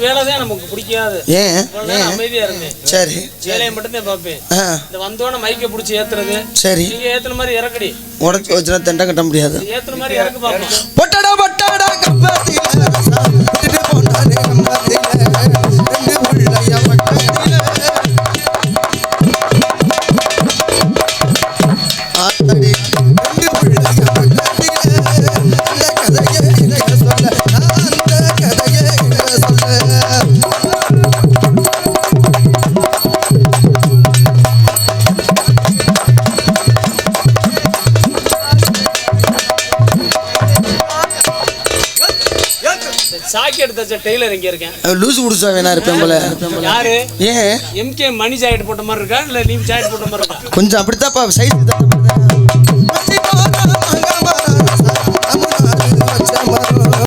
வேலைதான் நமக்கு பிடிக்காது. ஏன் அமைதியா இருந்தேன். சரி, வேலையை மட்டும் தான் பார்ப்பேன். இந்த வந்தோடனே மைக்க பிடிச்சி ஏத்துறது. சரி, நீங்க ஏத்துன மாதிரி இறக்கடி. உடச்சு வச்சுனா தெண்டை கட்ட முடியாது. ஏத்துன மாதிரி இறக்கு பார்ப்போம். பொட்டடா பட்டாடா கம்பத்தில விட்டு போனானே கம்பத்தில ரெண்டு புள்ளைய பட்டதில ஆத்தடி ரெண்டு புள்ளைய பட்டதில அந்த கதையை இங்க சொல்ல அந்த கதையை இங்க சொல்ல. சாக்கெட் தச்ச டெய்லர் இங்க இருக்கேன். லூசு குடிச்சா வேணா இருப்பேன் போல. யாரு? ஏன் எம்கே மணி ஜாக்கெட் போட்ட மாதிரி இருக்கா இல்ல நீ ஜாக்கெட் போட்ட மாதிரி இருக்கா? கொஞ்சம் அப்படித்தான்ப்பா சைஸ் தான்.